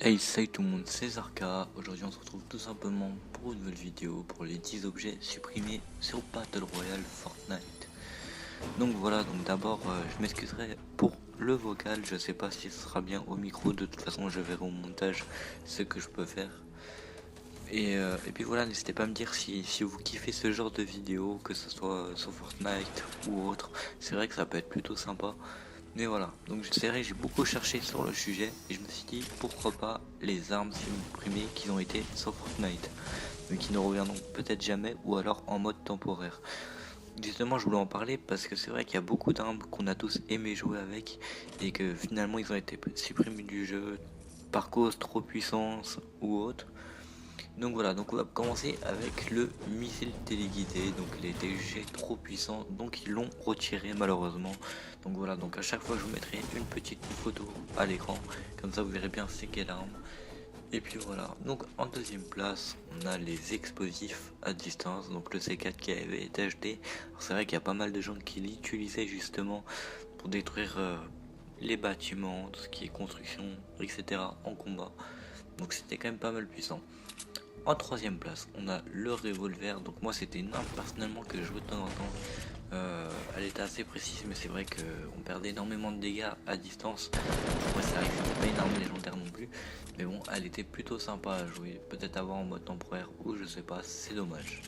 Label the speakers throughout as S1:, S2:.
S1: Hey, salut tout le monde, c'est Zarka. Aujourd'hui, on se retrouve tout simplement pour une nouvelle vidéo pour les 10 objets supprimés sur Battle Royale Fortnite. Donc voilà, donc d'abord, je m'excuserai pour le vocal. Je sais pas si ce sera bien au micro. De toute façon, je verrai au montage ce que je peux faire. Et puis voilà, n'hésitez pas à me dire si vous kiffez ce genre de vidéo, que ce soit sur Fortnite ou autre. C'est vrai que ça peut être plutôt sympa. Mais voilà, donc c'est vrai, j'ai beaucoup cherché sur le sujet et je me suis dit pourquoi pas les armes supprimées qui ont été sur Fortnite, mais qui ne reviendront peut-être jamais ou alors en mode temporaire. Justement, je voulais en parler parce que c'est vrai qu'il y a beaucoup d'armes qu'on a tous aimé jouer avec et que finalement ils ont été supprimés du jeu par cause trop puissance ou autre. Donc voilà, donc on va commencer avec le missile téléguidé. Donc il a été jugé trop puissant, donc ils l'ont retiré malheureusement. Donc voilà, donc à chaque fois je vous mettrai une petite photo à l'écran, comme ça vous verrez bien c'est quelle arme. Et puis voilà, donc en deuxième place on a les explosifs à distance, donc le C4 qui avait été acheté. C'est vrai qu'il y a pas mal de gens qui l'utilisaient justement pour détruire les bâtiments, tout ce qui est construction, etc. en combat. Donc c'était quand même pas mal puissant. En troisième place, on a le revolver. Donc moi c'était une arme personnellement que je jouais de temps en temps. Elle était assez précise, mais c'est vrai qu'on perdait énormément de dégâts à distance. Après c'est vrai que c'était pas une arme légendaire non plus, mais bon, elle était plutôt sympa à jouer. Peut-être avoir en mode temporaire ou je sais pas, c'est dommage.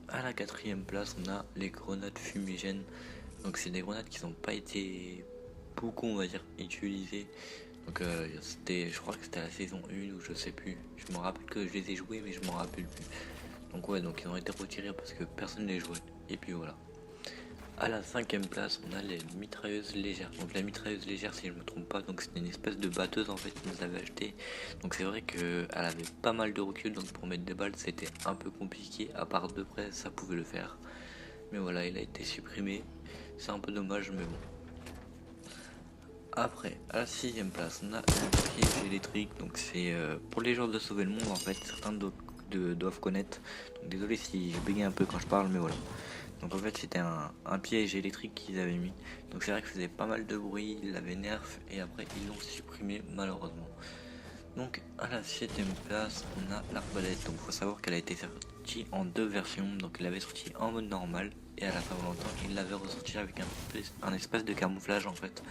S1: À la quatrième place, on a les grenades fumigènes. Donc c'est des grenades qui n'ont pas été beaucoup, on va dire, utilisées. Donc je crois que c'était la saison 1 ou je sais plus. Je me rappelle que je les ai joués mais je m'en rappelle plus. Donc ouais, donc ils ont été retirés parce que personne ne les jouait. Et puis voilà. À la cinquième place, on a les mitrailleuses légères. Donc la mitrailleuse légère, si je me trompe pas, donc c'était une espèce de batteuse en fait qu'ils nous avait acheté. Donc c'est vrai qu'elle avait pas mal de recul, donc pour mettre des balles c'était un peu compliqué. À part de près, ça pouvait le faire. Mais voilà, il a été supprimé. C'est un peu dommage, mais bon. Après, à la sixième place, on a le piège électrique. Donc c'est pour les gens de sauver le monde en fait. Certains doivent connaître. Donc désolé si je bégaye un peu quand je parle, mais voilà. Donc en fait c'était un piège électrique qu'ils avaient mis. Donc c'est vrai que ça faisait pas mal de bruit, ils l'avaient nerf et après ils l'ont supprimé malheureusement. Donc à la septième place on a l'arbalète. Donc il faut savoir qu'elle a été sortie en deux versions. Donc il l'avait sorti en mode normal et à la Saint-Valentin il l'avait ressorti avec un espace de camouflage en fait.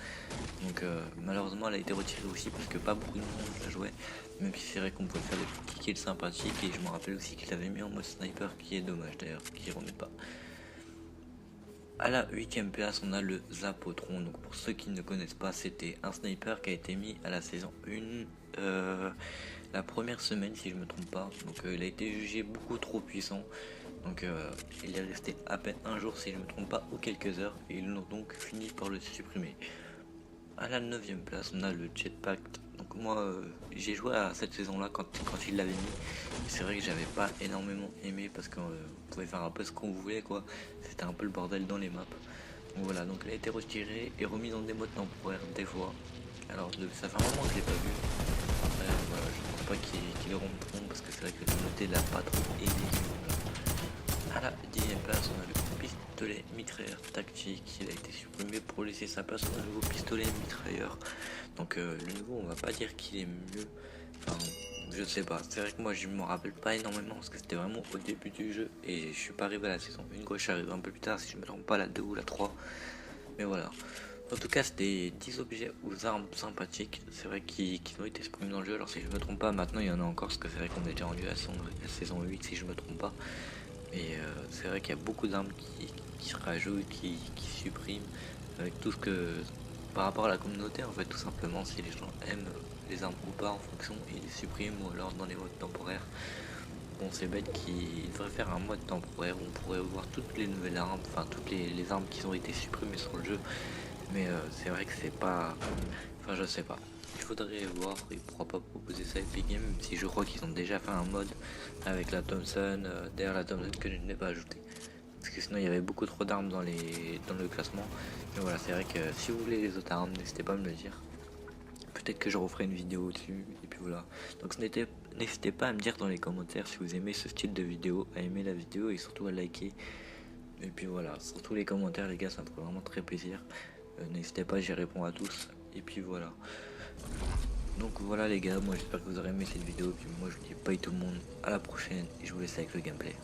S1: Donc malheureusement elle a été retirée aussi parce que pas beaucoup de monde la jouait. Même si c'est vrai qu'on pouvait faire des petits kills sympathiques. Et je me rappelle aussi qu'il l'avait mis en mode sniper, qui est dommage d'ailleurs, qui remet pas. À la huitième place, on a le Zapotron. Donc pour ceux qui ne connaissent pas, c'était un sniper qui a été mis à la saison 1, la première semaine si je me trompe pas. Donc il a été jugé beaucoup trop puissant. Donc il est resté à peine un jour si je me trompe pas, ou quelques heures, et ils l'ont donc fini par le supprimer. À la 9ème place, on a le Jetpack. Donc moi, j'ai joué à cette saison-là quand il l'avait mis. C'est vrai que j'avais pas énormément aimé parce qu'on pouvait faire un peu ce qu'on voulait, quoi. C'était un peu le bordel dans les maps. Donc voilà, donc il a été retiré et remis dans des modes temporaires des fois. Alors ça fait un moment que je l'ai pas vu. Après, voilà, je pense pas qu'il le remonteront parce que c'est vrai que le noté l'a pas trop aidé. À la 10ème place, on a le pistolet mitrailleur tactique. Il a été supprimé pour laisser sa place au nouveau pistolet mitrailleur. Donc le nouveau, on va pas dire qu'il est mieux. Enfin, je sais pas. C'est vrai que moi, je m'en rappelle pas énormément parce que c'était vraiment au début du jeu et je suis pas arrivé à la saison 1. Quoi, je suis arrivé un peu plus tard si je me trompe pas, la 2 ou la 3. Mais voilà. En tout cas, c'était 10 objets ou armes sympathiques. C'est vrai qu'ils ont été supprimés dans le jeu. Alors si je me trompe pas, maintenant il y en a encore parce que c'est vrai qu'on est déjà rendu à la saison 8 si je me trompe pas. Et c'est vrai qu'il y a beaucoup d'armes qui se rajoutent, qui suppriment, avec tout ce que... Par rapport à la communauté, en fait, tout simplement, si les gens aiment les armes ou pas en fonction, ils les suppriment ou alors dans les modes temporaires. Bon, c'est bête qu'ils devraient faire un mode temporaire où on pourrait voir toutes les nouvelles armes, enfin toutes les armes qui ont été supprimées sur le jeu. Mais c'est vrai que c'est pas... Enfin, je sais pas. Il faudrait voir, et pourquoi pas proposer ça à Epic Games, même si je crois qu'ils ont déjà fait un mode avec la Thompson, derrière la Thompson que je n'ai pas ajouté. Parce que sinon il y avait beaucoup trop d'armes dans le classement. Mais voilà, c'est vrai que si vous voulez les autres armes, n'hésitez pas à me le dire. Peut-être que je referai une vidéo dessus, et puis voilà. Donc n'hésitez pas à me dire dans les commentaires si vous aimez ce style de vidéo, à aimer la vidéo et surtout à liker. Et puis voilà, surtout les commentaires les gars, ça me ferait vraiment très plaisir. N'hésitez pas, j'y réponds à tous. Et puis voilà. Donc voilà les gars, moi j'espère que vous aurez aimé cette vidéo. Puis moi je vous dis bye tout le monde, à la prochaine et je vous laisse avec le gameplay.